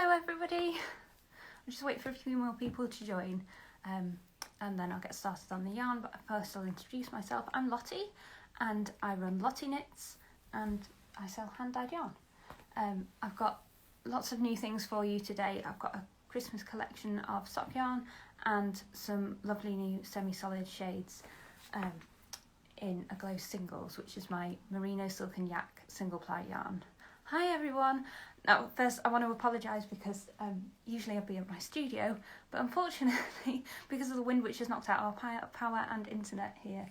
Hello everybody. I'm just waiting for a few more people to join and then I'll get started on the yarn, but first I'll introduce myself. I'm Lottie and I run LottieKnits and I sell hand-dyed yarn. I've got lots of new things for you today. I've got a Christmas collection of sock yarn and some lovely new semi-solid shades in a glow singles, which is my merino silk and yak single ply yarn. Hi everyone. Now first I want to apologise because usually I'd be at my studio, but unfortunately because of the wind which has knocked out our power and internet here,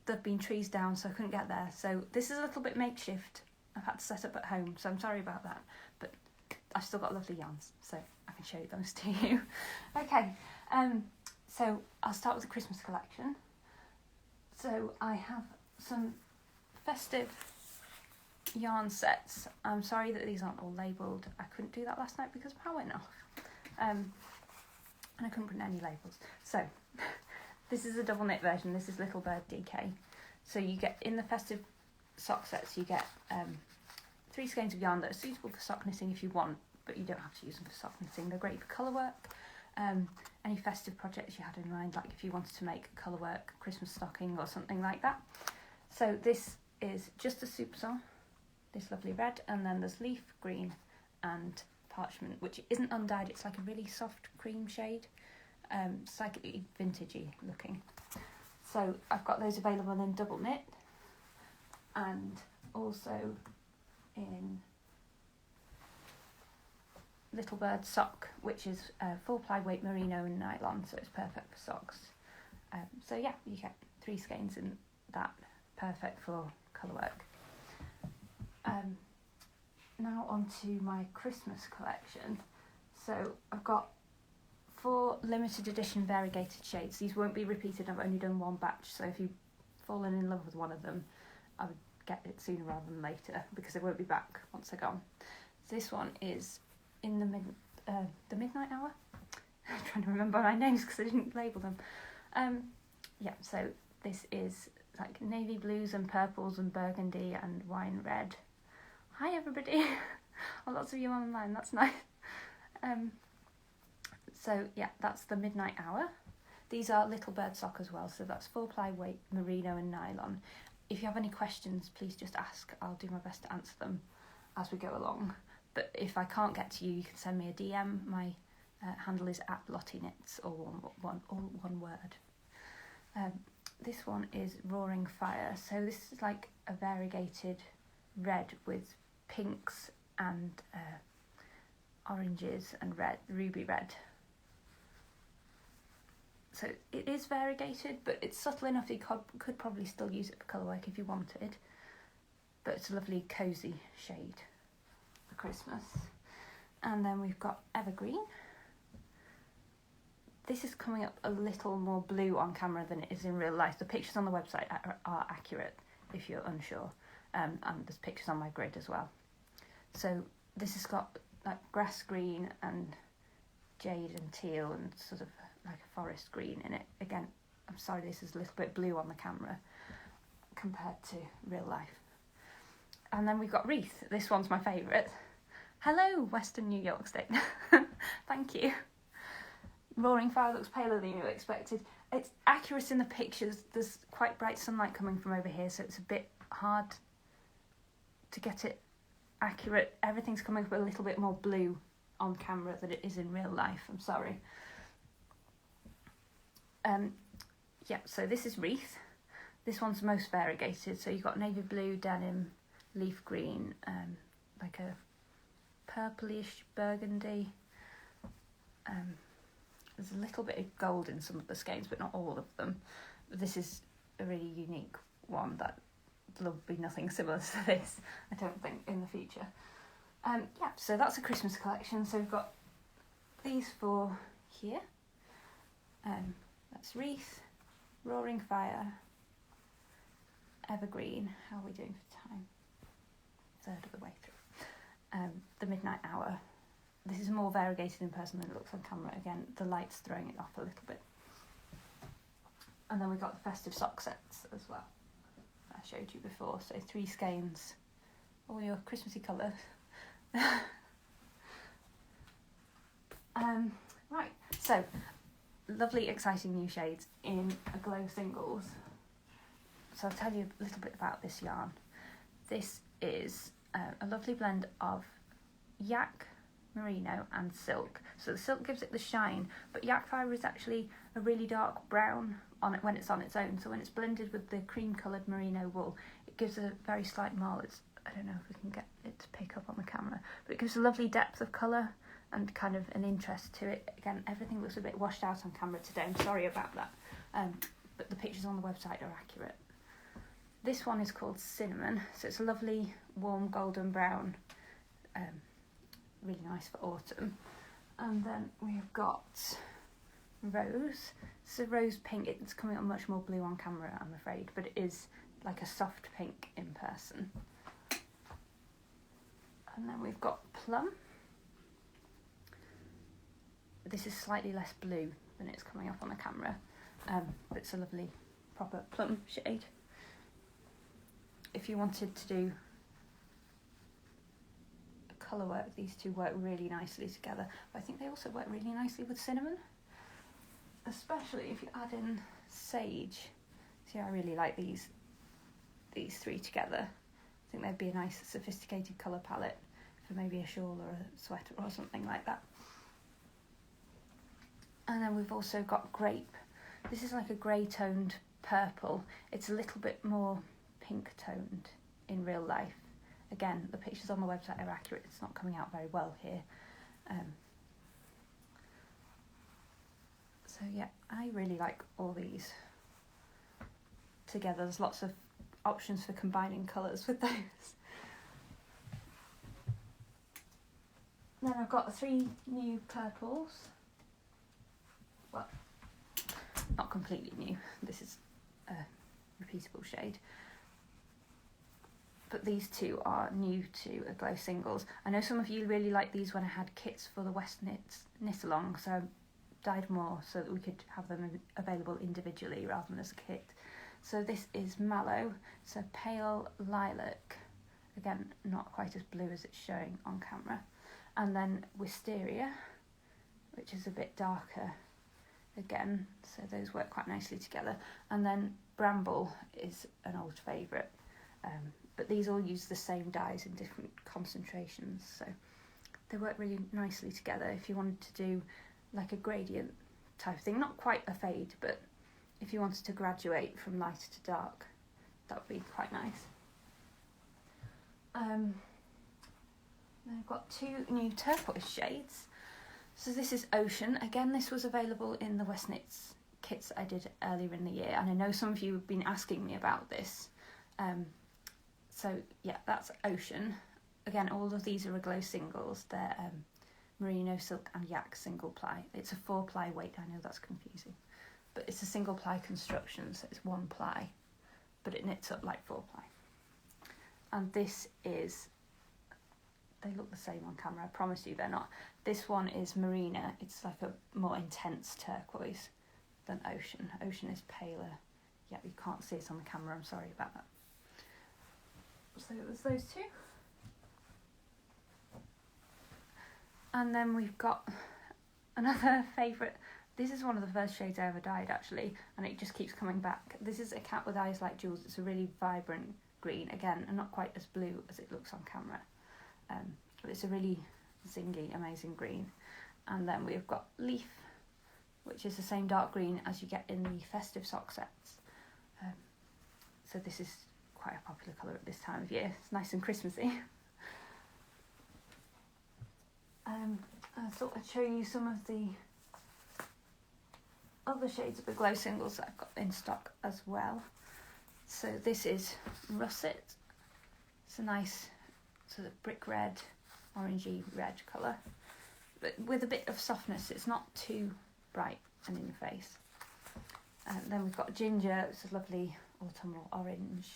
there've been trees down so I couldn't get there. So this is a little bit makeshift. I've had to set up at home, so I'm sorry about that, but I've still got lovely yarns so I can show those to you. Okay, so I'll start with the Christmas collection. So I have some festive yarn sets. I'm sorry that these aren't all labelled. I couldn't do that last night because power went off. And I couldn't print any labels. So this is a double knit version. This is Little Bird DK. So you get, in the festive sock sets, you get 3 skeins of yarn that are suitable for sock knitting if you want, but you don't have to use them for sock knitting. They're great for colour work. Any festive projects you had in mind, like if you wanted to make colour work, Christmas stocking or something like that. So this is just a super song, this lovely red, and then there's leaf green and parchment, which isn't undyed. It's like a really soft cream shade, slightly vintagey looking. So I've got those available in double knit and also in Little Bird sock, which is 4-ply weight merino and nylon, so it's perfect for socks. So yeah, you get 3 skeins in that, perfect for colour work. Now on to my Christmas collection. So I've got 4 limited edition variegated shades. These won't be repeated. I've only done one batch, so if you've fallen in love with one of them, I would get it sooner rather than later because they won't be back once they're gone. This one is in the midnight hour. I'm trying to remember my names because I didn't label them. Yeah, so this is like navy blues and purples and burgundy and wine red. Hi everybody. Oh, lots of you online, that's nice. So yeah, that's the midnight hour. These are Little Bird sock as well, so that's 4-ply weight merino and nylon. If you have any questions, please just ask. I'll do my best to answer them as we go along. But if I can't get to you, you can send me a DM. My handle is @LottieKnits, all one word. This one is Roaring Fire. So this is like a variegated red with pinks and oranges and red, ruby red. So it is variegated, but it's subtle enough that you could probably still use it for colour work if you wanted. But it's a lovely cosy shade for Christmas. And then we've got Evergreen. This is coming up a little more blue on camera than it is in real life. The pictures on the website are accurate if you're unsure. And there's pictures on my grid as well. So this has got like grass green and jade and teal and sort of like a forest green in it. Again, I'm sorry this is a little bit blue on the camera compared to real life. And then we've got Wreath. This one's my favourite. Hello, Western New York State. Thank you. Roaring Fire looks paler than you expected. It's accurate in the pictures. There's quite bright sunlight coming from over here, so it's a bit hard to get it accurate. Everything's coming up a little bit more blue on camera than it is in real life. I'm sorry. Yeah, so this is Wreath. This one's most variegated. So you've got navy blue, denim, leaf green, like a purplish burgundy. There's a little bit of gold in some of the skeins, but not all of them. This is a really unique one that there'll be nothing similar to this, I don't think, in the future. Yeah, so that's a Christmas collection. So we've got these 4 here. That's Wreath, Roaring Fire, Evergreen. How are we doing for time? 1/3 of the way through. The Midnight Hour. This is more variegated in person than it looks on camera. Again, the light's throwing it off a little bit. And then we've got the festive sock sets as well. I showed you before. So 3 skeins, all your Christmassy colours. So, lovely, exciting new shades in a glow singles. So I'll tell you a little bit about this yarn. This is a lovely blend of yak, merino and silk. So the silk gives it the shine, but yak fibre is actually a really dark brown on it when it's on its own. So when it's blended with the cream coloured merino wool, it gives a very slight marl. I don't know if we can get it to pick up on the camera, but it gives a lovely depth of colour and kind of an interest to it. Again, everything looks a bit washed out on camera today. I'm sorry about that, but the pictures on the website are accurate. This one is called Cinnamon, so it's a lovely warm golden brown, really nice for autumn. And then we've got Rose. It's a rose pink. It's coming up much more blue on camera, I'm afraid, but it is like a soft pink in person. And then we've got Plum. This is slightly less blue than it's coming up on the camera, but it's a lovely proper plum shade. If you wanted to do colour work, these two work really nicely together. But I think they also work really nicely with cinnamon, especially if you add in sage. See, I really like these three together. I think they'd be a nice sophisticated colour palette for maybe a shawl or a sweater or something like that. And then we've also got Grape. This is like a grey toned purple. It's a little bit more pink toned in real life. Again, the pictures on the website are accurate. It's not coming out very well here. So yeah, I really like all these together. There's lots of options for combining colours with those. Then I've got 3 new purples. Well, not completely new. This is a repeatable shade. But these two are new to a glow singles. I know some of you really liked these when I had kits for the LottieKnits knit along, so I dyed more so that we could have them available individually rather than as a kit. So this is Mallow, so pale lilac, again not quite as blue as it's showing on camera. And then Wisteria, which is a bit darker again, so those work quite nicely together. And then Bramble is an old favourite, but these all use the same dyes in different concentrations, so they work really nicely together if you wanted to do like a gradient type thing, not quite a fade, but if you wanted to graduate from light to dark, that would be quite nice. Then I've got 2 new turquoise shades. So this is Ocean. Again, this was available in the LottieKnits kits I did earlier in the year, and I know some of you have been asking me about this. So yeah, that's Ocean. Again, all of these are a glow singles. They're merino, silk and yak single ply. It's a 4-ply weight. I know that's confusing, but it's a single ply construction, so it's 1 ply, but it knits up like 4-ply. And this is, they look the same on camera, I promise you they're not. This one is Marina. It's like a more intense turquoise than Ocean. Ocean is paler. Yeah, you can't see it on the camera, I'm sorry about that. So there's those 2. And then we've got another favourite. This is one of the first shades I ever dyed actually, and it just keeps coming back. This is A Cat with Eyes Like Jewels. It's a really vibrant green, again, and not quite as blue as it looks on camera. But it's a really zingy, amazing green. And then we've got Leaf, which is the same dark green as you get in the festive sock sets. So this is quite a popular colour at this time of year. It's nice and Christmassy. I thought I'd show you some of the other shades of the glow singles that I've got in stock as well. So this is Russet. It's a nice sort of brick red, orangey red colour, but with a bit of softness. It's not too bright and in your face. And then we've got Ginger. It's a lovely autumnal orange.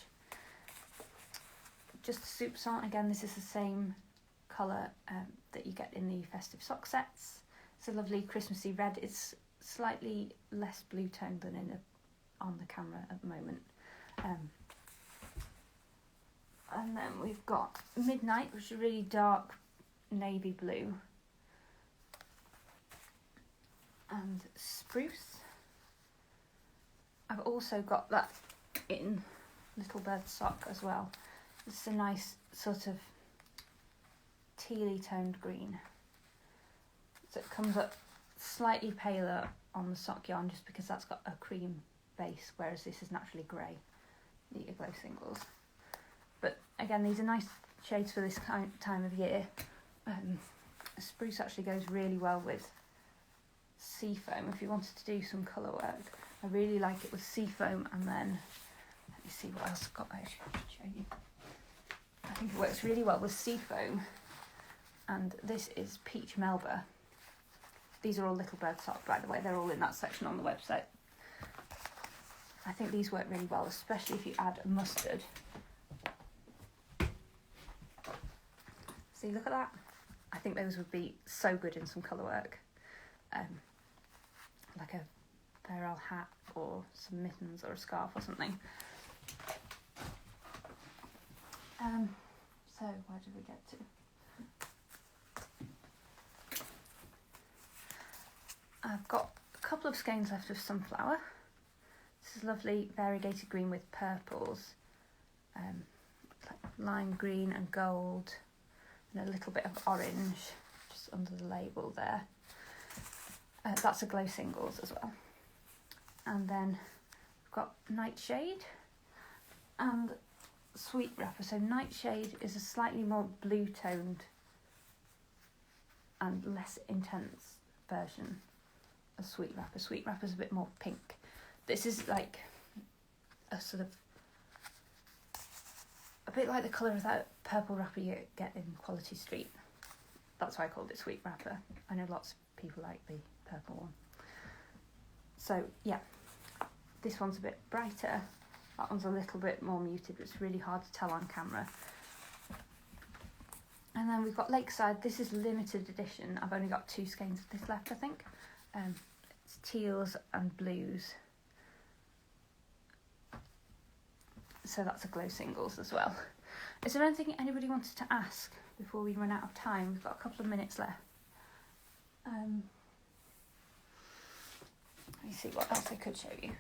Just Soup Song. Again, this is the same colour that you get in the festive sock sets. It's a lovely Christmassy red. It's slightly less blue toned than on the camera at the moment. And then we've got Midnight, which is a really dark navy blue. and spruce. I've also got that in Little Bird Sock as well. It's a nice sort of tealy toned green. So it comes up slightly paler on the sock yarn just because that's got a cream base, whereas this is naturally grey, the Glow Singles. But again, these are nice shades for this time of year. Spruce actually goes really well with seafoam if you wanted to do some colour work. I really like it with seafoam, and then let me see what else I've got there to show you. I think it works really well with seafoam, and this is Peach Melba. These are all Little Bird Sock, by the way, they're all in that section on the website. I think these work really well, especially if you add mustard. See, look at that. I think those would be so good in some colour work. Like a barrel hat or some mittens or a scarf or something. So where did we get to? I've got a couple of skeins left of sunflower. This is lovely variegated green with purples, like lime green and gold, and a little bit of orange just under the label there. That's a Glow Singles as well. And then we've got Nightshade and Sweet Wrapper. So Nightshade is a slightly more blue toned and less intense version of Sweet Wrapper. Sweet Wrapper's a bit more pink. This is like a sort of a bit like the colour of that purple wrapper you get in Quality Street. That's why I called it Sweet Wrapper. I know lots of people like the purple one. So yeah, this one's a bit brighter. That one's a little bit more muted, but it's really hard to tell on camera. And then we've got Lakeside. This is limited edition. I've only got 2 skeins of this left, I think. It's teals and blues. So that's a Glow Singles as well. Is there anything anybody wanted to ask before we run out of time? We've got a couple of minutes left. Let me see what else I could show you.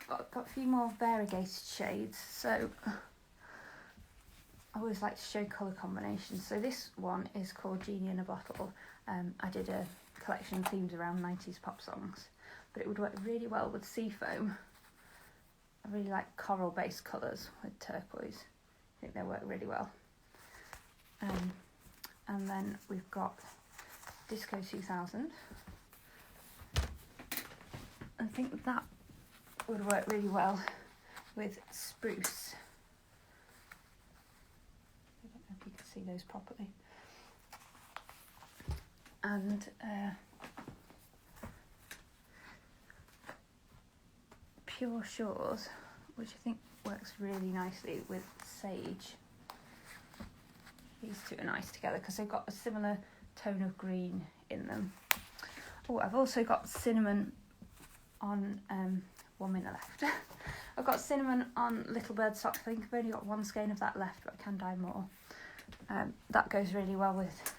I've got a few more variegated shades, so I always like to show colour combinations. So this one is called Genie in a Bottle. I did a collection themed around 90s pop songs, but it would work really well with seafoam. I really like coral based colours with turquoise. I think they work really well. And then we've got Disco 2000. I think that would work really well with spruce. I don't know if you can see those properly. And Pure Shores, which I think works really nicely with sage. These two are nice together because they've got a similar tone of green in them. Oh, I've also got cinnamon on 1 minute left. I've got cinnamon on Little Bird Sock. I think I've only got 1 skein of that left, but I can dye more. That goes really well with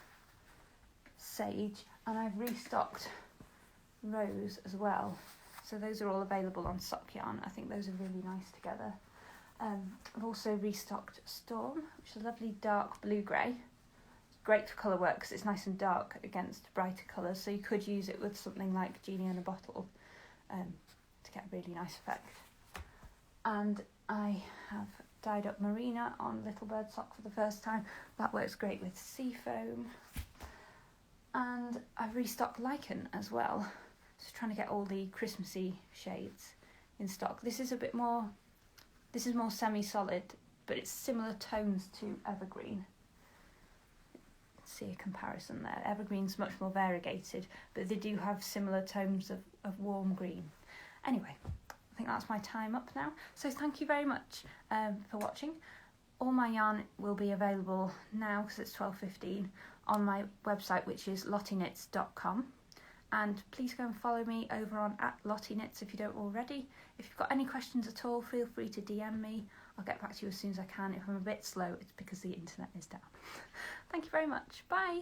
sage, and I've restocked rose as well. So those are all available on sock yarn. I think those are really nice together. I've also restocked Storm, which is a lovely dark blue-grey. It's great for colour work because it's nice and dark against brighter colours, so you could use it with something like Genie in a Bottle to get a really nice effect. And I have dyed up Marina on Little Bird Sock for the first time. That works great with seafoam. And I've restocked Lichen as well. Just trying to get all the Christmassy shades in stock. This is more semi-solid, but it's similar tones to Evergreen. Let's see a comparison there. Evergreen's much more variegated, but they do have similar tones of warm green. Anyway, I think that's my time up now. So thank you very much for watching. All my yarn will be available now, because it's 12:15, on my website, which is LottieKnits.com. And please go and follow me over on @LottieKnits if you don't already. If you've got any questions at all, feel free to DM me. I'll I'll get back to you as soon as I can. If I'm a bit slow, it's because the internet is down. Thank you very much. Bye.